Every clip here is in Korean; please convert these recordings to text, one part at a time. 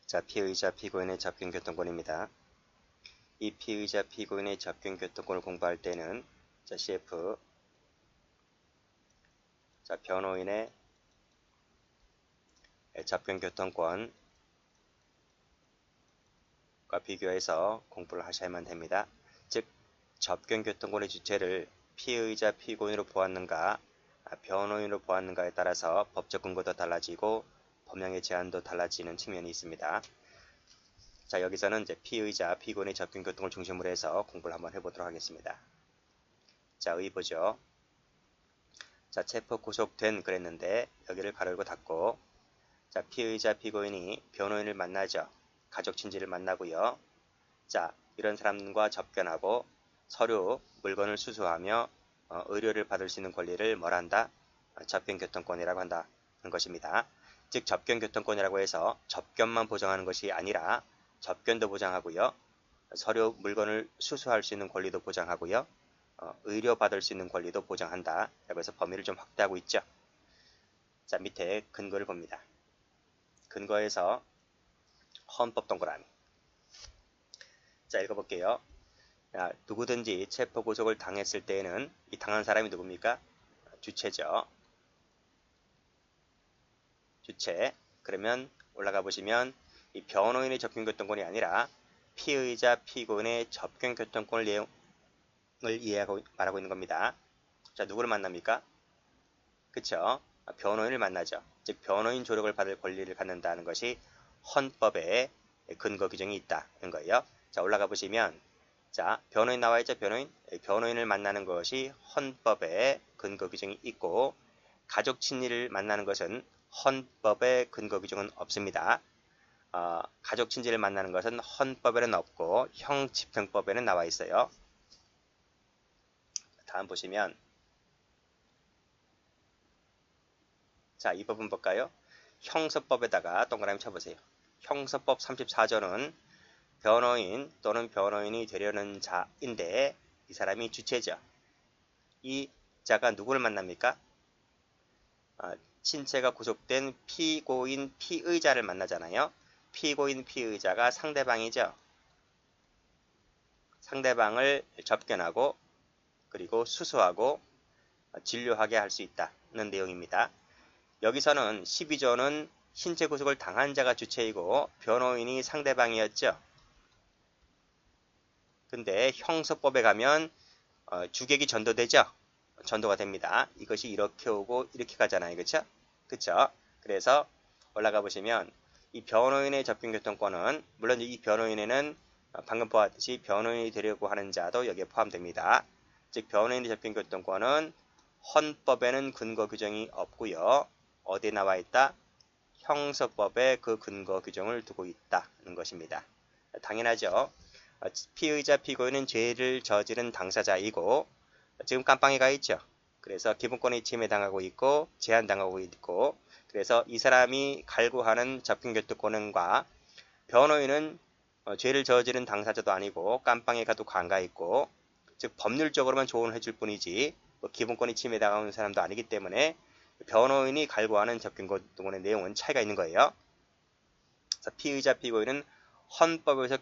자, 피의자 피고인의 접견교통권입니다. 이 피의자 피고인의 접견교통권을 공부할 때는 자, CF 자, 변호인의 접견교통권과 비교해서 공부를 하셔야만 됩니다. 즉, 접견교통권의 주체를 피의자 피고인으로 보았는가 변호인으로 보았는가에 따라서 법적 근거도 달라지고 법령의 제한도 달라지는 측면이 있습니다. 자, 여기서는 이제 피의자 피고인의 접견교통을 중심으로 해서 공부를 한번 해보도록 하겠습니다. 자, 보죠. 자, 체포 구속된 그랬는데 여기를 가로열고 닫고 자, 피의자 피고인이 변호인을 만나죠. 가족 친지를 만나고요. 자, 이런 사람과 접견하고 서류, 물건을 수수하며 의료를 받을 수 있는 권리를 뭘 한다? 접견교통권이라고 한다는 것입니다. 즉, 접견교통권이라고 해서 접견만 보장하는 것이 아니라 접견도 보장하고요. 서류, 물건을 수수할 수 있는 권리도 보장하고요. 의료 받을 수 있는 권리도 보장한다. 라고 해서 범위를 좀 확대하고 있죠. 자, 밑에 근거를 봅니다. 근거에서 헌법 동그라미. 자, 읽어볼게요. 자, 누구든지 체포 구속을 당했을 때에는 이 당한 사람이 누굽니까? 주체죠. 주체. 그러면 올라가 보시면 이 변호인의 접견교통권이 아니라 피의자 피고인의 접견교통권을 이해하고 말하고 있는 겁니다. 자, 누구를 만납니까? 그쵸? 변호인을 만나죠. 즉, 변호인 조력을 받을 권리를 갖는다는 것이 헌법에 근거 규정이 있다는 거예요. 자, 올라가 보시면 자, 변호인 나와 있죠? 변호인을 만나는 것이 헌법에 근거 규정이 있고 가족 친지를 만나는 것은 헌법에 근거 규정은 없습니다. 가족 친지를 만나는 것은 헌법에는 없고 형집행법에는 나와 있어요. 다음 보시면 자, 이 부분 볼까요? 형사법에다가 동그라미 쳐보세요. 형사법 34조는 변호인 또는 변호인이 되려는 자인데 이 사람이 주체죠. 이 자가 누구를 만납니까? 친체가 구속된 피고인 피의자를 만나잖아요. 피고인 피의자가 상대방이죠. 상대방을 접견하고 그리고 수수하고 진료하게 할 수 있다는 내용입니다. 여기서는 12조는 신체 구속을 당한 자가 주체이고 변호인이 상대방이었죠. 근데 형사법에 가면 주객이 전도되죠. 전도가 됩니다. 이것이 이렇게 오고 이렇게 가잖아요. 그렇죠? 그렇죠? 그래서 올라가 보시면 이 변호인의 접견교통권은 물론 이 변호인에는 방금 보았듯이 변호인이 되려고 하는 자도 여기에 포함됩니다. 즉, 변호인의 접견교통권은 헌법에는 근거 규정이 없고요. 어디에 나와 있다? 형사법에 그 근거 규정을 두고 있다는 것입니다. 당연하죠. 피의자 피고인은 죄를 저지른 당사자이고 지금 깜빵에 가 있죠. 그래서 기본권이 침해당하고 있고 제한당하고 있고 그래서 이 사람이 갈구하는 접견교통권과 변호인은 죄를 저지른 당사자도 아니고 깜빵에 가도 관가 있고 즉 법률적으로만 조언을 해줄 뿐이지 기본권이 침해당하는 사람도 아니기 때문에 변호인이 갈구하는 접견교통권의 내용은 차이가 있는 거예요. 그래서 피의자 피고인은 헌법에서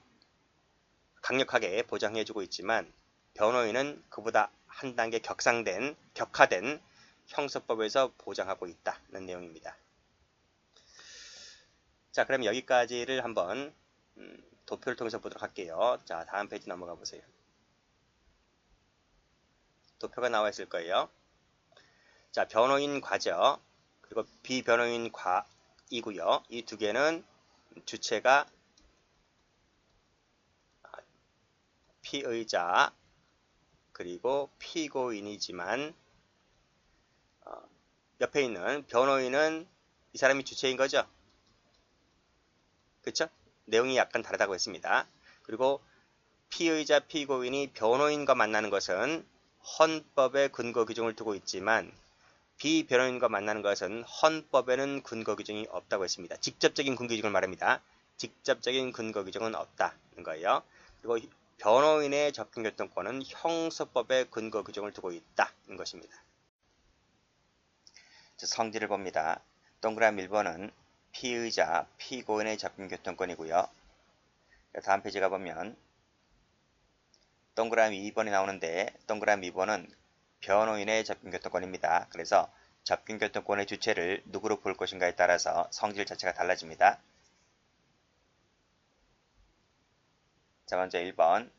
강력하게 보장해주고 있지만 변호인은 그보다 한 단계 격화된 형사법에서 보장하고 있다는 내용입니다. 자, 그럼 여기까지를 한번 도표를 통해서 보도록 할게요. 자, 다음 페이지 넘어가 보세요. 도표가 나와 있을 거예요. 자, 변호인 과죠. 그리고 비변호인 과이고요. 이 두 개는 주체가 피의자 그리고 피고인이지만 옆에 있는 변호인은 이 사람이 주체인 거죠. 그렇죠? 내용이 약간 다르다고 했습니다. 그리고 피의자 피고인이 변호인과 만나는 것은 헌법에 근거 규정을 두고 있지만 비변호인과 만나는 것은 헌법에는 근거 규정이 없다고 했습니다. 직접적인 근거 규정을 말합니다. 직접적인 근거 규정은 없다는 거예요. 그리고 변호인의 접견교통권은 형사법에 근거 규정을 두고 있다는 것입니다. 성질을 봅니다. 동그라미 1번은 피의자, 피고인의 접근교통권이고요. 다음 페이지 가보면 동그라미 2번이 나오는데 동그라미 2번은 변호인의 접근교통권입니다. 그래서 접근교통권의 주체를 누구로 볼 것인가에 따라서 성질 자체가 달라집니다. 자, 먼저 1번.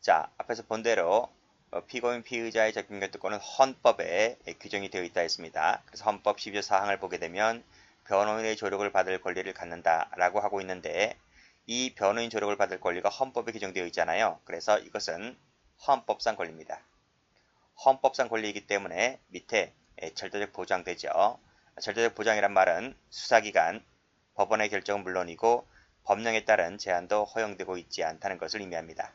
자, 앞에서 본 대로 피고인 피의자의 접근교통권은 헌법에 규정이 되어 있다 했습니다. 그래서 헌법 12조 사항을 보게 되면 변호인의 조력을 받을 권리를 갖는다 라고 하고 있는데 이 변호인 조력을 받을 권리가 헌법에 규정되어 있잖아요. 그래서 이것은 헌법상 권리입니다. 헌법상 권리이기 때문에 밑에 절대적 보장되죠. 절대적 보장이란 말은 수사기관, 법원의 결정은 물론이고 법령에 따른 제한도 허용되고 있지 않다는 것을 의미합니다.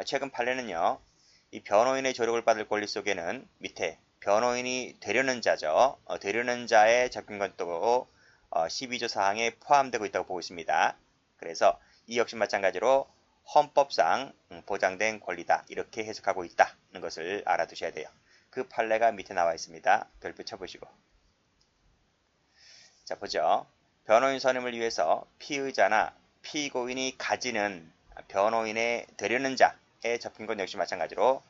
최근 판례는요. 이 변호인의 조력을 받을 권리 속에는 밑에 변호인이 되려는 자죠. 되려는 자의 접근권도 12조 사항에 포함되고 있다고 보고 있습니다. 그래서 이 역시 마찬가지로 헌법상 보장된 권리다. 이렇게 해석하고 있다는 것을 알아두셔야 돼요. 그 판례가 밑에 나와 있습니다. 별표 쳐보시고. 자, 보죠. 변호인 선임을 위해서 피의자나 피고인이 가지는 변호인의 되려는 자의 접근권 역시 마찬가지로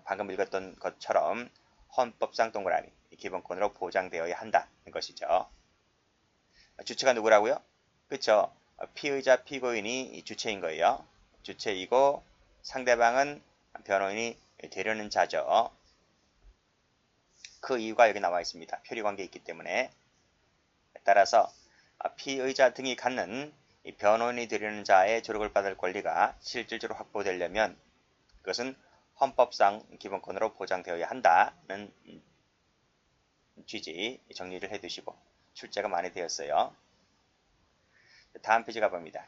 방금 읽었던 것처럼 헌법상 동그라미 기본권으로 보장되어야 한다는 것이죠. 주체가 누구라고요? 그쵸? 피의자, 피고인이 주체인 거예요. 주체이고 상대방은 변호인이 되려는 자죠. 그 이유가 여기 나와 있습니다. 표리관계에 있기 때문에. 따라서 피의자 등이 갖는 변호인이 되려는 자의 조력을 받을 권리가 실질적으로 확보되려면 그것은 헌법상 기본권으로 보장되어야 한다는 취지 정리를 해두시고 출제가 많이 되었어요. 다음 페이지 가봅니다.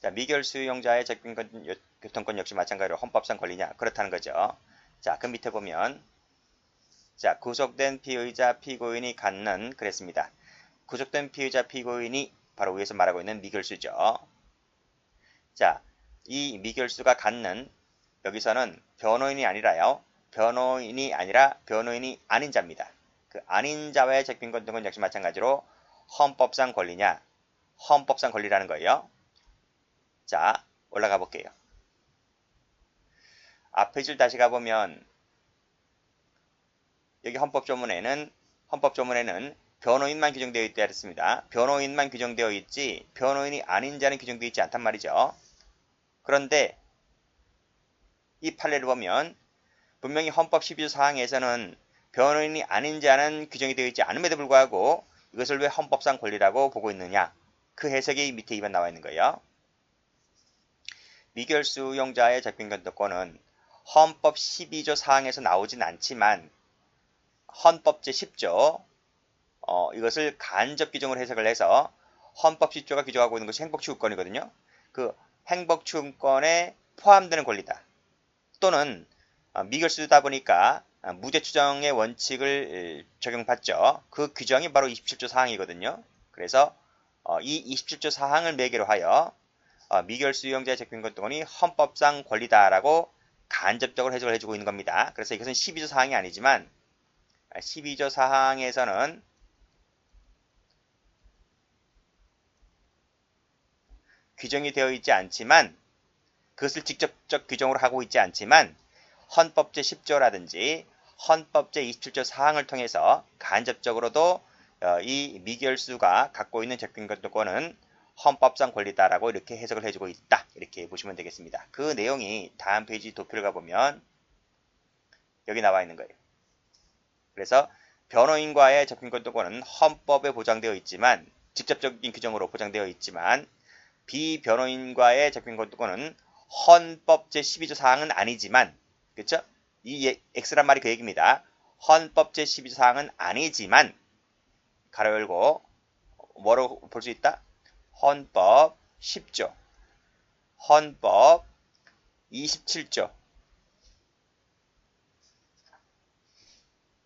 자, 미결 수용자의 접근교통권 역시 마찬가지로 헌법상 권리냐? 그렇다는 거죠. 자, 그 밑에 보면 자, 구속된 피의자, 피고인이 갖는 그랬습니다. 구속된 피의자, 피고인이 바로 위에서 말하고 있는 미결수죠. 자, 이 미결수가 갖는 여기서는 변호인이 아니라요. 변호인이 아니라 변호인이 아닌 자입니다. 그 아닌 자와의 접근권은 역시 마찬가지로 헌법상 권리냐? 헌법상 권리라는 거예요. 자, 올라가 볼게요. 앞에 줄 다시 가보면 여기 헌법조문에는 변호인만 규정되어 있다 했습니다. 변호인만 규정되어 있지 변호인이 아닌 자는 규정되어 있지 않단 말이죠. 그런데 이 판례를 보면 분명히 헌법 12조 사항에서는 변호인이 아닌 자는 규정이 되어 있지 않음에도 불구하고 이것을 왜 헌법상 권리라고 보고 있느냐. 그 해석이 밑에 2번 나와 있는 거예요. 미결수용자의 접근권은 헌법 12조 사항에서 나오진 않지만 헌법 제10조 이것을 간접 규정으로 해석을 해서 헌법 10조가 규정하고 있는 것이 행복추구권이거든요. 그 행복추구권에 포함되는 권리다. 또는 미결수다 보니까 무죄 추정의 원칙을 적용받죠. 그 규정이 바로 27조 사항이거든요. 그래서 이 27조 사항을 매개로 하여 미결수 유형자의 접근권이 헌법상 권리다라고 간접적으로 해석을 해주고 있는 겁니다. 그래서 이것은 12조 사항이 아니지만 12조 사항에서는 규정이 되어 있지 않지만 그것을 직접적 규정으로 하고 있지 않지만 헌법 제10조라든지 헌법 제27조 사항을 통해서 간접적으로도 이 미결수가 갖고 있는 접근권은 헌법상 권리다라고 이렇게 해석을 해주고 있다. 이렇게 보시면 되겠습니다. 그 내용이 다음 페이지 도표를 가보면 여기 나와 있는 거예요. 그래서 변호인과의 접근권은 헌법에 보장되어 있지만 직접적인 규정으로 보장되어 있지만 비변호인과의 접근권은 헌법 제12조 사항은 아니지만 그렇죠? 이 X란 말이 그 얘기입니다. 헌법 제12조 사항은 아니지만 가로 열고 뭐로 볼 수 있다? 헌법 10조, 헌법 27조,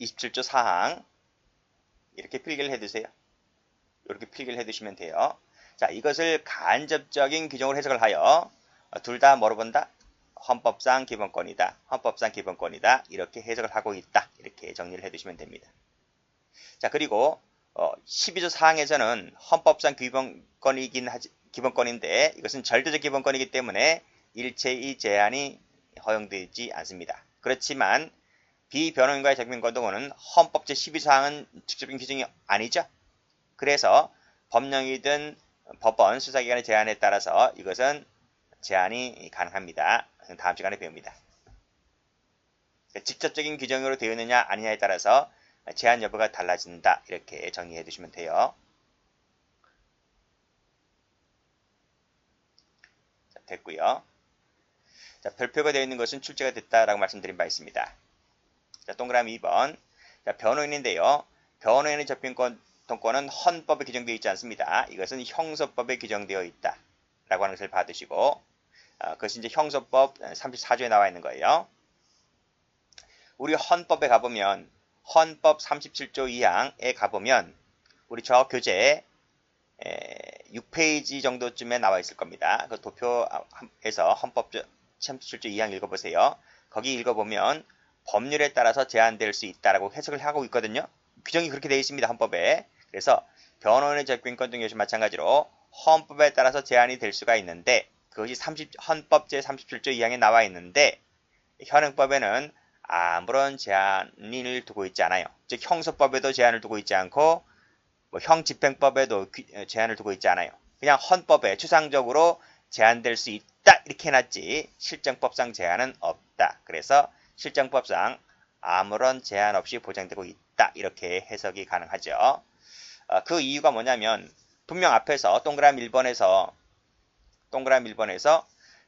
27조 사항 이렇게 필기를 해두세요. 이렇게 필기를 해두시면 돼요. 자, 이것을 간접적인 규정으로 해석을 하여 둘 다 뭐로 본다? 헌법상 기본권이다. 헌법상 기본권이다. 이렇게 해석을 하고 있다. 이렇게 정리를 해두시면 됩니다. 자, 그리고 12조 사항에서는 헌법상 기본권인데 이것은 절대적 기본권이기 때문에 일체의 제한이 허용되지 않습니다. 그렇지만 비변호인과의 접근권은 헌법 제12사항은 직접적인 규정이 아니죠. 그래서 법령이든 법원 수사기관의 제한에 따라서 이것은 제한이 가능합니다. 다음 시간에 배웁니다. 직접적인 규정으로 되어 있느냐 아니냐에 따라서 제한 여부가 달라진다. 이렇게 정리해 두시면 돼요. 자, 됐고요. 자, 별표가 되어 있는 것은 출제가 됐다라고 말씀드린 바 있습니다. 자, 동그라미 2번. 자, 변호인인데요. 변호인의 접근권은 헌법에 규정되어 있지 않습니다. 이것은 형소법에 규정되어 있다. 라고 하는 것을 받으시고, 그것이 이제 형소법 34조에 나와 있는 거예요. 우리 헌법에 가보면, 헌법 37조 2항에 가보면, 우리 저 교재 6페이지 정도쯤에 나와 있을 겁니다. 그 도표에서 헌법 37조 2항 읽어보세요. 거기 읽어보면, 법률에 따라서 제한될 수 있다라고 해석을 하고 있거든요. 규정이 그렇게 되어 있습니다. 헌법에. 그래서 변호인의 접근권 등 역시 마찬가지로 헌법에 따라서 제한이 될 수가 있는데 그것이 헌법 제37조 2항에 나와 있는데 현행법에는 아무런 제한을 두고 있지 않아요. 즉 형소법에도 제한을 두고 있지 않고 형집행법에도 제한을 두고 있지 않아요. 그냥 헌법에 추상적으로 제한될 수 있다 이렇게 해놨지 실정법상 제한은 없다. 그래서 실정법상 아무런 제한 없이 보장되고 있다. 이렇게 해석이 가능하죠. 그 이유가 뭐냐면 분명 앞에서 동그라미 1번에서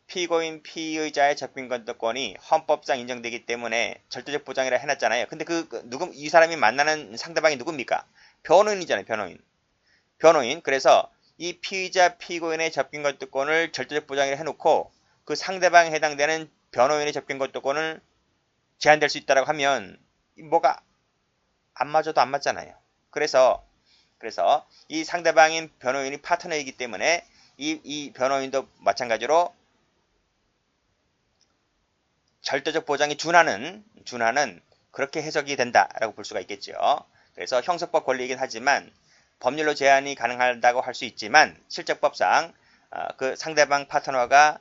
피고인 피의자의 접근권이 헌법상 인정되기 때문에 절대적 보장이라 해놨잖아요. 근데 이 사람이 만나는 상대방이 누굽니까? 변호인이잖아요. 변호인. 그래서 이 피의자 피고인의 접근권을 절대적 보장이라 해놓고 그 상대방에 해당되는 변호인의 접근권을 제한될 수 있다고 하면 뭐가 안 맞아도 안 맞잖아요. 그래서 이 상대방인 변호인이 파트너이기 때문에 이 변호인도 마찬가지로 절대적 보장이 준하는 그렇게 해석이 된다라고 볼 수가 있겠죠. 그래서 형사법 권리이긴 하지만 법률로 제한이 가능하다고 할 수 있지만 실적법상 그 상대방 파트너가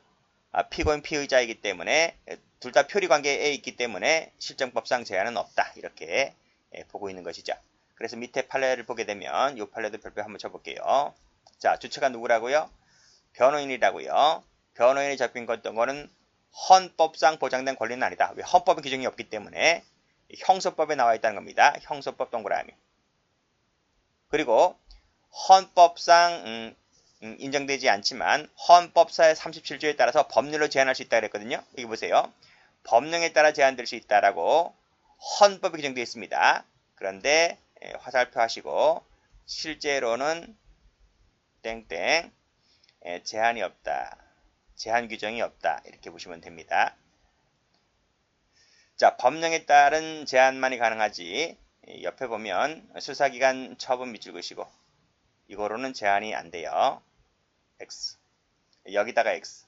피고인 피의자이기 때문에 둘 다 표리 관계에 있기 때문에 실정법상 제한은 없다. 이렇게 보고 있는 것이죠. 그래서 밑에 판례를 보게 되면 이 판례도 별표 한번 쳐볼게요. 자, 주체가 누구라고요? 변호인이라고요. 변호인의 접근권은 헌법상 보장된 권리는 아니다. 왜? 헌법에 규정이 없기 때문에 형소법에 나와 있다는 겁니다. 형소법 동그라미. 그리고 헌법상 인정되지 않지만 헌법사의 37조에 따라서 법률로 제한할 수 있다 그랬거든요. 여기 보세요. 법령에 따라 제한될 수 있다라고 헌법에 규정되어 있습니다. 그런데 화살표 하시고 실제로는 땡땡 제한이 없다. 제한 규정이 없다. 이렇게 보시면 됩니다. 자, 법령에 따른 제한만이 가능하지 옆에 보면 수사기관 처분 밑줄 그시고 이거로는 제한이 안 돼요. X. 여기다가 X.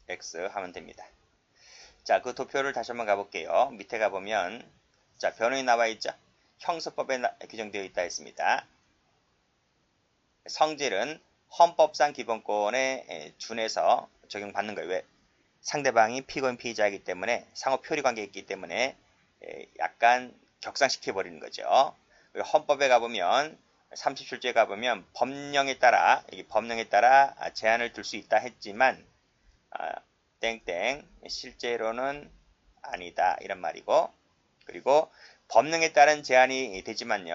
X 하면 됩니다. 자, 그 도표를 다시 한번 가볼게요. 밑에 가보면 자, 변호인 나와 있죠? 형소법에 규정되어 있다 했습니다. 성질은 헌법상 기본권에 준해서 적용받는 거예요. 왜? 상대방이 피고인 피의자이기 때문에 상호 표리 관계에 있기 때문에 약간 격상시켜버리는 거죠. 헌법에 가보면 37조에 가보면 법령에 따라 제한을 둘 수 있다 했지만 땡땡 실제로는 아니다 이런 말이고 그리고 법령에 따른 제한이 되지만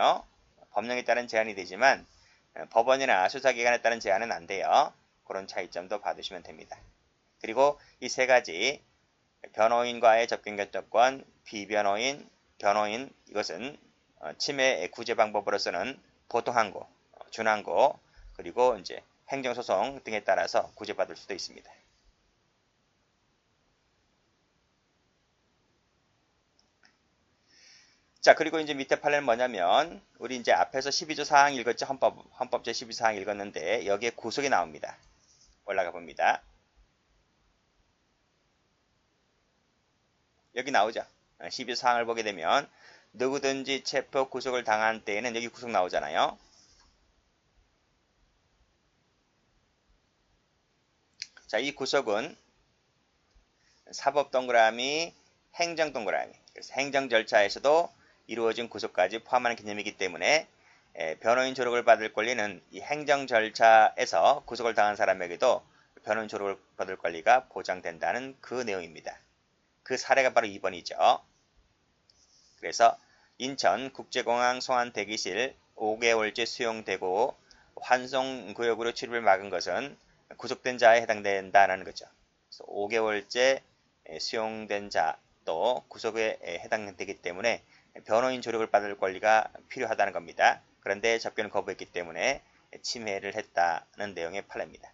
법원이나 수사기관에 따른 제한은 안 돼요. 그런 차이점도 봐두시면 됩니다. 그리고 이 세 가지 변호인과의 접근결정권, 비변호인, 변호인 이것은 침해 구제 방법으로서는 보통항고, 준항고, 그리고 이제 행정소송 등에 따라서 구제받을 수도 있습니다. 자, 그리고 이제 밑에 판례는 뭐냐면 우리 이제 앞에서 12조 사항 읽었죠? 헌법 제 12사항 읽었는데 여기에 구속이 나옵니다. 올라가 봅니다. 여기 나오죠? 12사항을 보게 되면 누구든지 체포 구속을 당한 때에는 여기 구속 나오잖아요. 자, 이 구속은 사법 동그라미, 행정 동그라미, 그래서 행정 절차에서도 이루어진 구속까지 포함하는 개념이기 때문에 변호인 조력을 받을 권리는 이 행정 절차에서 구속을 당한 사람에게도 변호인 조력을 받을 권리가 보장된다는 그 내용입니다. 그 사례가 바로 2번이죠. 그래서 인천국제공항 송환 대기실 5개월째 수용되고 환송구역으로 출입을 막은 것은 구속된 자에 해당된다는 거죠. 그래서 5개월째 수용된 자도 구속에 해당되기 때문에 변호인 조력을 받을 권리가 필요하다는 겁니다. 그런데 접견을 거부했기 때문에 침해를 했다는 내용의 판례입니다.